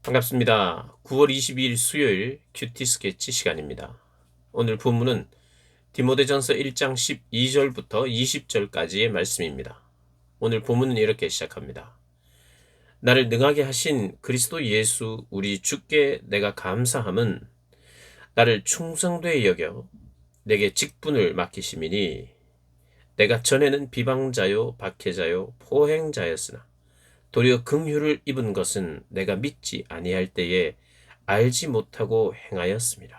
반갑습니다. 9월 22일 수요일 큐티 스케치 시간입니다. 오늘 본문은 디모데전서 1장 12절부터 20절까지의 말씀입니다. 오늘 본문은 이렇게 시작합니다. 나를 능하게 하신 그리스도 예수 우리 주께 내가 감사함은 나를 충성되이 여겨 내게 직분을 맡기심이니 내가 전에는 비방자요 박해자요 포행자였으나 도리어 긍휼을 입은 것은 내가 믿지 아니할 때에 알지 못하고 행하였습니다.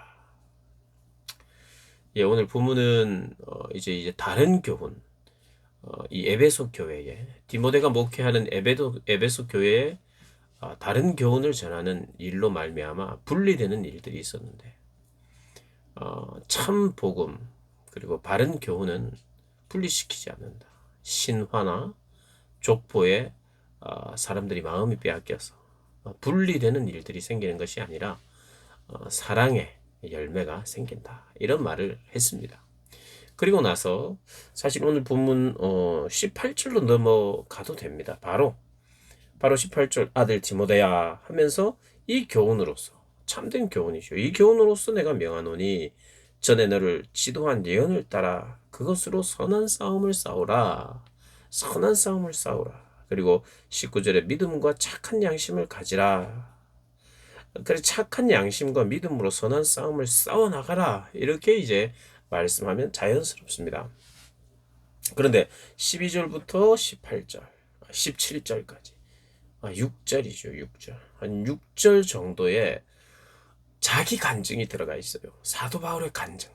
예, 오늘 본문은 이제 다른 교훈, 이 에베소 교회에 디모데가 목회하는 에베소 교회에 다른 교훈을 전하는 일로 말미암아 분리되는 일들이 있었는데 참 복음 그리고 바른 교훈은 분리시키지 않는다. 신화나 족보에 사람들이 마음이 빼앗겨서 분리되는 일들이 생기는 것이 아니라 사랑의 열매가 생긴다. 이런 말을 했습니다. 그리고 나서 사실 오늘 본문 18절로 넘어가도 됩니다. 바로 18절 아들 디모데야 하면서 이 교훈으로서 참된 교훈이죠. 이 교훈으로서 내가 명하노니 전에 너를 지도한 예언을 따라 그것으로 선한 싸움을 싸우라. 선한 싸움을 싸우라. 그리고 19절에 믿음과 착한 양심을 가지라. 그래 착한 양심과 믿음으로 선한 싸움을 싸워 나가라. 이렇게 이제 말씀하면 자연스럽습니다. 그런데 12절부터 18절, 17절까지 6절이죠. 6절. 한 6절 정도의 자기 간증이 들어가 있어요. 사도 바울의 간증.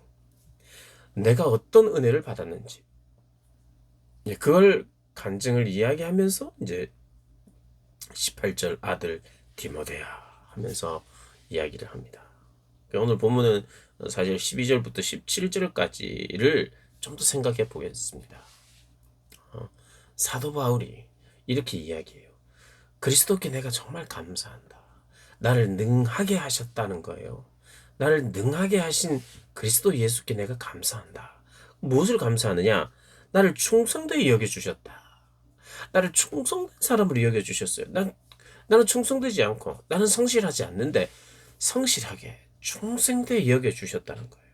내가 어떤 은혜를 받았는지. 그걸 간증을 이야기하면서 이제 18절 아들 디모데야 하면서 이야기를 합니다. 오늘 본문은 사실 12절부터 17절까지를 좀 더 생각해 보겠습니다. 사도 바울이 이렇게 이야기해요. 그리스도께 내가 정말 감사한다. 나를 능하게 하셨다는 거예요. 나를 능하게 하신 그리스도 예수께 내가 감사한다. 무엇을 감사하느냐? 나를 충성되이 여겨주셨다. 나를 충성된 사람으로 여겨주셨어요. 나는 충성되지 않고 나는 성실하지 않는데 성실하게 충성되이 여겨주셨다는 거예요.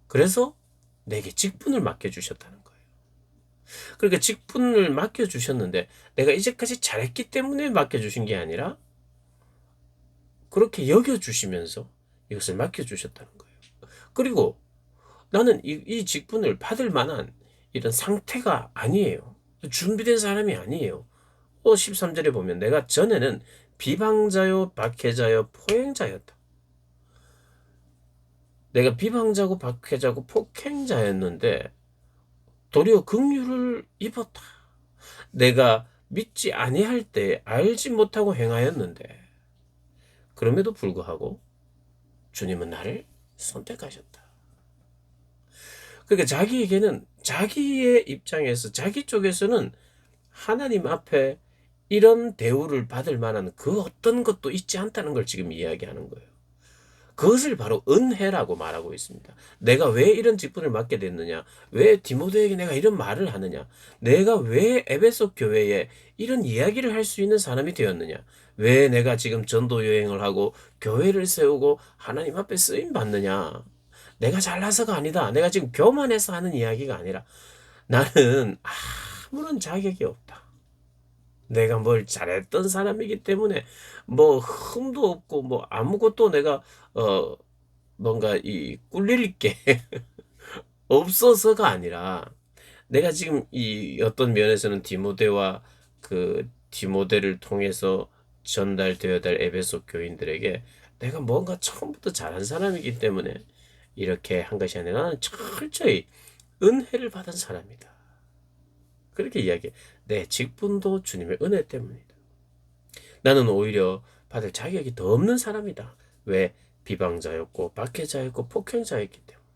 그래서 내게 직분을 맡겨주셨다는 거예요. 그러니까 직분을 맡겨주셨는데 내가 이제까지 잘했기 때문에 맡겨주신 게 아니라 그렇게 여겨주시면서 이것을 맡겨주셨다는 거예요. 그리고 나는 이 직분을 받을 만한 이런 상태가 아니에요. 준비된 사람이 아니에요. 13절에 보면 내가 전에는 비방자요, 박해자요, 포행자였다. 내가 비방자고 박해자고 폭행자였는데 도리어 긍휼을 입었다. 내가 믿지 아니할 때 알지 못하고 행하였는데 그럼에도 불구하고 주님은 나를 선택하셨다. 그러니까 자기에게는 자기의 입장에서 자기 쪽에서는 하나님 앞에 이런 대우를 받을 만한 그 어떤 것도 있지 않다는 걸 지금 이야기하는 거예요. 그것을 바로 은혜라고 말하고 있습니다. 내가 왜 이런 직분을 맡게 됐느냐? 왜 디모데에게 내가 이런 말을 하느냐? 내가 왜 에베소 교회에 이런 이야기를 할 수 있는 사람이 되었느냐? 왜 내가 지금 전도 여행을 하고 교회를 세우고 하나님 앞에 쓰임 받느냐? 내가 잘나서가 아니다. 내가 지금 교만해서 하는 이야기가 아니라 나는 아무런 자격이 없다. 내가 뭘 잘했던 사람이기 때문에 뭐 흠도 없고 뭐 아무것도 내가 어 뭔가 이 꿀릴 게 없어서가 아니라 내가 지금 이 어떤 면에서는 디모데와 그 디모데를 통해서 전달되어야 될 에베소 교인들에게 내가 뭔가 처음부터 잘한 사람이기 때문에 이렇게 한 것이 아니라 나는 철저히 은혜를 받은 사람이다. 그렇게 이야기해. 내 직분도 주님의 은혜 때문이다. 나는 오히려 받을 자격이 더 없는 사람이다. 왜? 비방자였고 박해자였고 폭행자였기 때문에.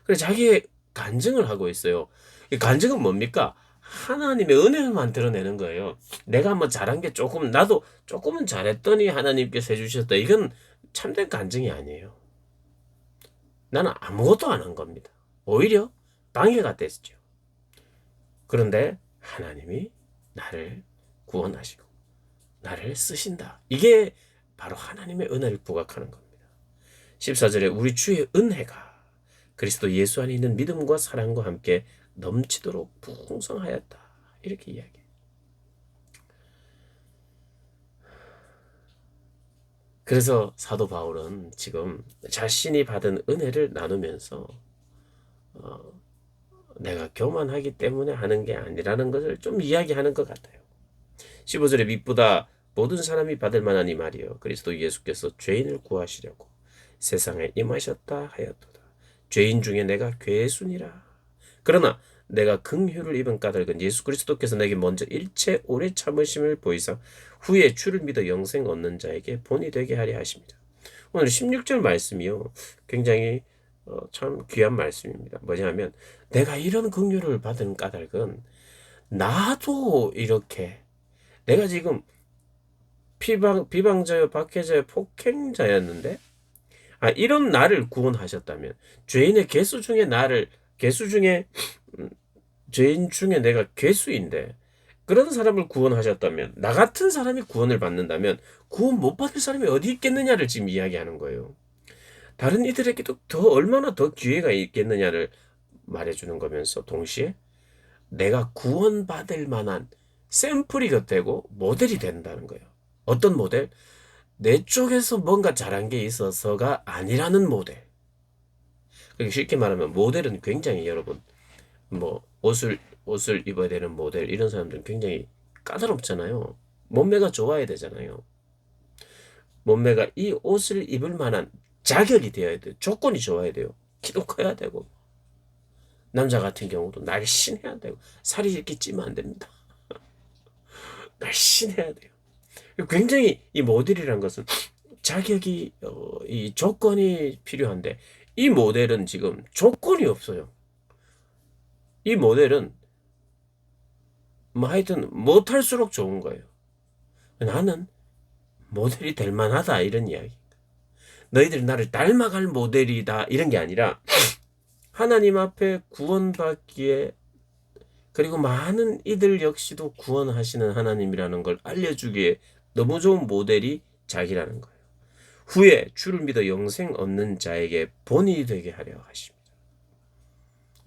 그래서 자기의 간증을 하고 있어요. 이 간증은 뭡니까? 하나님의 은혜를 만들어내는 거예요. 내가 뭐 잘한 게 나도 조금은 잘했더니 하나님께서 해주셨다. 이건 참된 간증이 아니에요. 나는 아무것도 안 한 겁니다. 오히려 방해가 됐죠. 그런데 하나님이 나를 구원하시고 나를 쓰신다. 이게 바로 하나님의 은혜를 부각하는 겁니다. 14절에 우리 주의 은혜가 그리스도 예수 안에 있는 믿음과 사랑과 함께 넘치도록 풍성하였다. 이렇게 이야기해요. 그래서 사도 바울은 지금 자신이 받은 은혜를 나누면서 내가 교만하기 때문에 하는 게 아니라는 것을 좀 이야기하는 것 같아요. 15절에 믿보다 모든 사람이 받을 만한 이 말이요 그리스도 예수께서 죄인을 구하시려고 세상에 임하셨다 하였도다. 죄인 중에 내가 괴순이라. 그러나 내가 긍휼을 입은 까닭은 예수 그리스도께서 내게 먼저 일체 오래 참으심을 보이사 후에 주를 믿어 영생 얻는 자에게 본이 되게 하려 하십니다. 오늘 16절 말씀이요 굉장히 참 귀한 말씀입니다. 뭐냐면 내가 이런 긍휼을 받은 까닭은 나도 이렇게 내가 지금 비방자요 박해자요 폭행자였는데 이런 나를 구원하셨다면 죄인의 개수 중에 개수 중에 죄인 중에 내가 괴수인데 그런 사람을 구원하셨다면 나 같은 사람이 구원을 받는다면 구원 못 받을 사람이 어디 있겠느냐를 지금 이야기하는 거예요. 다른 이들에게도 얼마나 더 기회가 있겠느냐를 말해주는 거면서 동시에 내가 구원받을 만한 샘플이 되고 모델이 된다는 거예요. 어떤 모델? 내 쪽에서 뭔가 잘한 게 있어서가 아니라는 모델. 쉽게 말하면 모델은 굉장히 여러분 뭐 옷을 입어야 되는 모델 이런 사람들은 굉장히 까다롭잖아요. 몸매가 좋아야 되잖아요. 몸매가 이 옷을 입을 만한 자격이 되어야 돼요. 조건이 좋아야 돼요. 키도 커야 되고 남자 같은 경우도 날씬해야 되고 살이 이렇게 찌면 안 됩니다. 날씬해야 돼요. 굉장히 이 모델이란 것은 자격이 이 조건이 필요한데 이 모델은 지금 조건이 없어요. 이 모델은 뭐 하여튼 못할수록 좋은 거예요. 나는 모델이 될 만하다 이런 이야기. 너희들이 나를 닮아갈 모델이다 이런 게 아니라 하나님 앞에 구원받기에 그리고 많은 이들 역시도 구원하시는 하나님이라는 걸 알려주기에 너무 좋은 모델이 자기라는 거예요. 후에 주를 믿어 영생 얻는 자에게 본이 되게 하려 하십니다.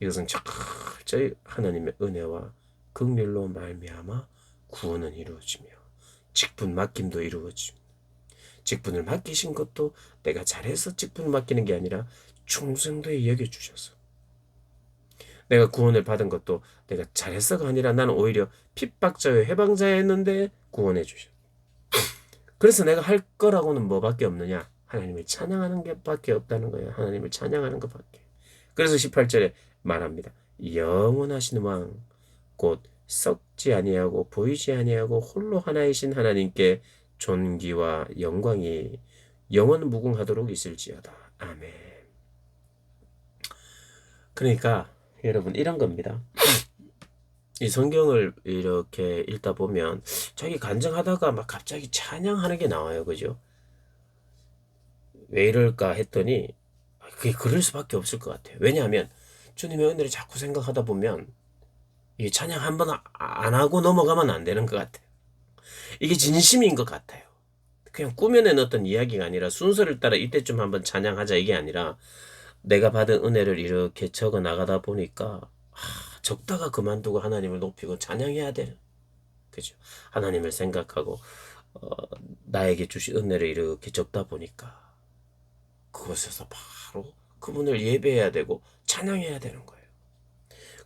이것은 철저히 하나님의 은혜와 긍휼로 말미암아 구원은 이루어지며 직분 맡김도 이루어집니다. 직분을 맡기신 것도 내가 잘해서 직분을 맡기는 게 아니라 충성도에 여겨주셔서 내가 구원을 받은 것도 내가 잘해서가 아니라 나는 오히려 핍박자요 해방자였는데 구원해 주셨. 그래서 내가 할 거라고는 뭐밖에 없느냐? 하나님을 찬양하는 것밖에 없다는 거예요. 하나님을 찬양하는 것밖에. 그래서 18절에 말합니다. 영원하신 왕 곧 썩지 아니하고 보이지 아니하고 홀로 하나이신 하나님께 존귀와 영광이 영원 무궁하도록 있을지어다. 아멘. 그러니까 여러분 이런 겁니다. 이 성경을 이렇게 읽다 보면 자기 간증하다가 막 갑자기 찬양하는 게 나와요. 그죠? 왜 이럴까 했더니 그게 그럴 수밖에 없을 것 같아요. 왜냐하면 주님의 은혜를 자꾸 생각하다 보면 이 찬양 한번 안 하고 넘어가면 안 되는 것 같아요. 이게 진심인 것 같아요. 그냥 꾸며낸 어떤 이야기가 아니라 순서를 따라 이때쯤 한번 찬양하자 이게 아니라 내가 받은 은혜를 이렇게 적어 나가다 보니까 적다가 그만두고 하나님을 높이고 찬양해야 되는 그죠? 하나님을 생각하고 나에게 주신 은혜를 이렇게 적다 보니까 그곳에서 바로 그분을 예배해야 되고 찬양해야 되는 거예요.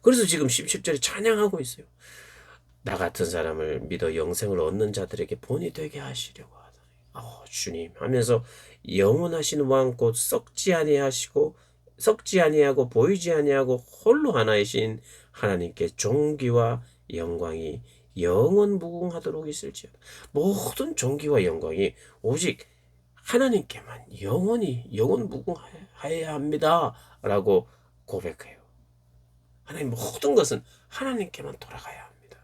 그래서 지금 17절에 찬양하고 있어요. 나 같은 사람을 믿어 영생을 얻는 자들에게 본이 되게 하시려고 하다. 주님 하면서 영원하신 왕 곧 썩지 아니하고 보이지 아니하고 홀로 하나이신 하나님께 존귀와 영광이 영원 무궁하도록 있을지어다. 모든 존귀와 영광이 오직 하나님께만 영원 무궁하여야 합니다. 라고 고백해요. 하나님 모든 것은 하나님께만 돌아가야 합니다.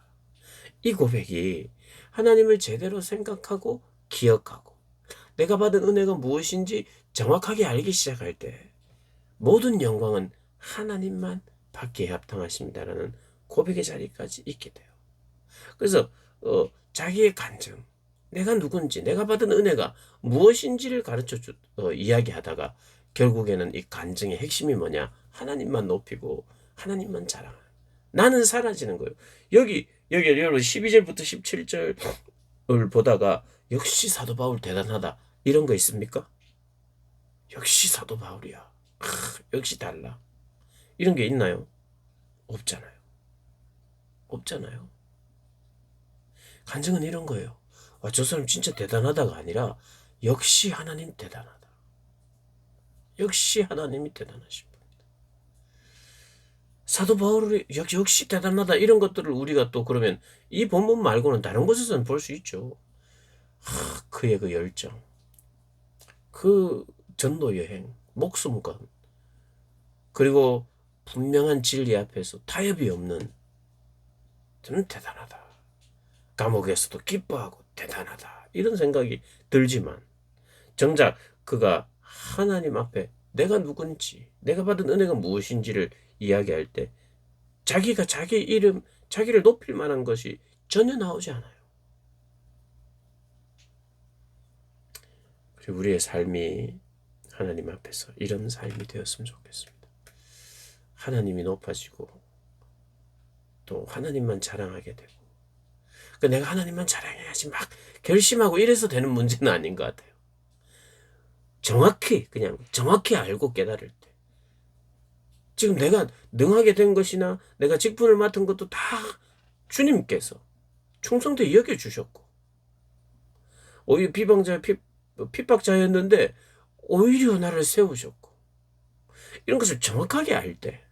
이 고백이 하나님을 제대로 생각하고 기억하고 내가 받은 은혜가 무엇인지 정확하게 알기 시작할 때 모든 영광은 하나님만 받기에 합당하십니다라는 고백의 자리까지 있게 돼요. 그래서 자기의 간증, 내가 누군지, 내가 받은 은혜가 무엇인지를 이야기하다가 결국에는 이 간증의 핵심이 뭐냐? 하나님만 높이고 하나님만 자랑하는. 나는 사라지는 거예요. 여기 여러분 12절부터 17절을 보다가 역시 사도 바울 대단하다. 이런 거 있습니까? 역시 사도 바울이야. 역시 달라. 이런 게 있나요? 없잖아요. 없잖아요. 간증은 이런 거예요. 와, 저 사람 진짜 대단하다가 아니라 역시 하나님 대단하다. 역시 하나님이 대단하신 분. 사도 바울이 역시 대단하다 이런 것들을 우리가 또 그러면 이 본문 말고는 다른 곳에서는 볼 수 있죠. 그의 그 열정, 그 전도 여행, 목숨건, 그리고 분명한 진리 앞에서 타협이 없는, 저는 대단하다. 감옥에서도 기뻐하고 대단하다. 이런 생각이 들지만 정작 그가 하나님 앞에 내가 누군지, 내가 받은 은혜가 무엇인지를 이야기할 때 자기가 자기 이름, 자기를 높일 만한 것이 전혀 나오지 않아요. 그리고 우리의 삶이 하나님 앞에서 이런 삶이 되었으면 좋겠습니다. 하나님이 높아지고 또 하나님만 자랑하게 되고, 그러니까 내가 하나님만 자랑해야지 막 결심하고 이래서 되는 문제는 아닌 것 같아요. 그냥 정확히 알고 깨달을 때, 지금 내가 능하게 된 것이나 내가 직분을 맡은 것도 다 주님께서 충성되게 여겨주셨고, 오히려 핍박자였는데 오히려 나를 세우셨고, 이런 것을 정확하게 알 때,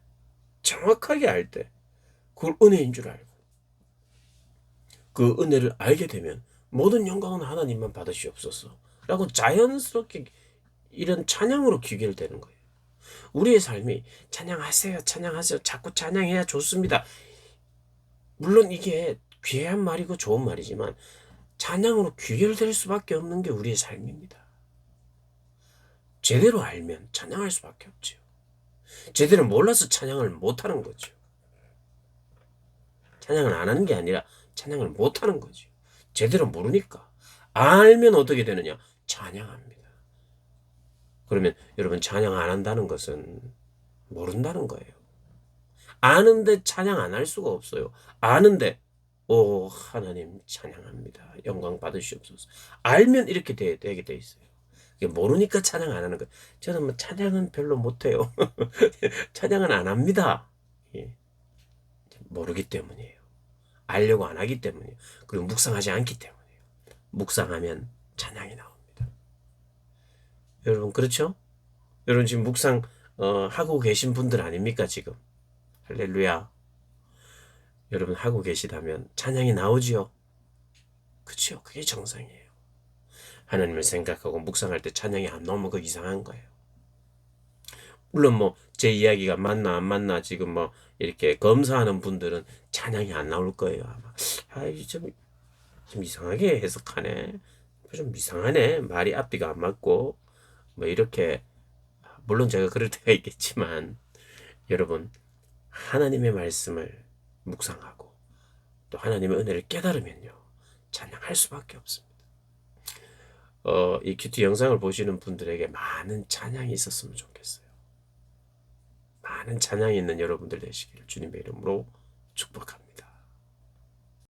그걸 은혜인 줄 알고, 그 은혜를 알게 되면 모든 영광은 하나님만 받으시옵소서 라고 자연스럽게 이런 찬양으로 귀결되는 거예요. 우리의 삶이 찬양하세요, 찬양하세요, 자꾸 찬양해야 좋습니다. 물론 이게 귀한 말이고 좋은 말이지만 찬양으로 귀결될 수밖에 없는 게 우리의 삶입니다. 제대로 알면 찬양할 수밖에 없죠. 제대로 몰라서 찬양을 못하는 거죠. 찬양을 안 하는 게 아니라 찬양을 못하는 거죠. 제대로 모르니까. 알면 어떻게 되느냐? 찬양합니다. 그러면 여러분, 찬양 안 한다는 것은 모른다는 거예요. 아는데 찬양 안 할 수가 없어요. 아는데 오 하나님 찬양합니다. 영광 받으시옵소서. 알면 이렇게 되게 돼 있어요. 모르니까 찬양 안 하는 거예요. 저는 뭐 찬양은 별로 못해요. 찬양은 안 합니다. 예. 모르기 때문이에요. 알려고 안 하기 때문이에요. 그리고 묵상하지 않기 때문이에요. 묵상하면 찬양이 나옵니다. 여러분 그렇죠? 여러분 지금 묵상 하고 계신 분들 아닙니까 지금? 할렐루야. 여러분 하고 계시다면 찬양이 나오지요? 그렇죠? 그게 정상이에요. 하나님을 생각하고 묵상할 때 찬양이 안 나오면 그거 이상한 거예요. 물론 뭐 제 이야기가 맞나 안 맞나 지금 뭐 이렇게 검사하는 분들은 찬양이 안 나올 거예요. 아마 좀 이상하게 해석하네. 좀 이상하네. 말이 앞뒤가 안 맞고 뭐 이렇게, 물론 제가 그럴 때가 있겠지만 여러분 하나님의 말씀을 묵상하고 또 하나님의 은혜를 깨달으면요 찬양할 수밖에 없습니다. 이 큐티 영상을 보시는 분들에게 많은 찬양이 있었으면 좋겠어요. 많은 찬양이 있는 여러분들 되시기를 주님의 이름으로 축복합니다.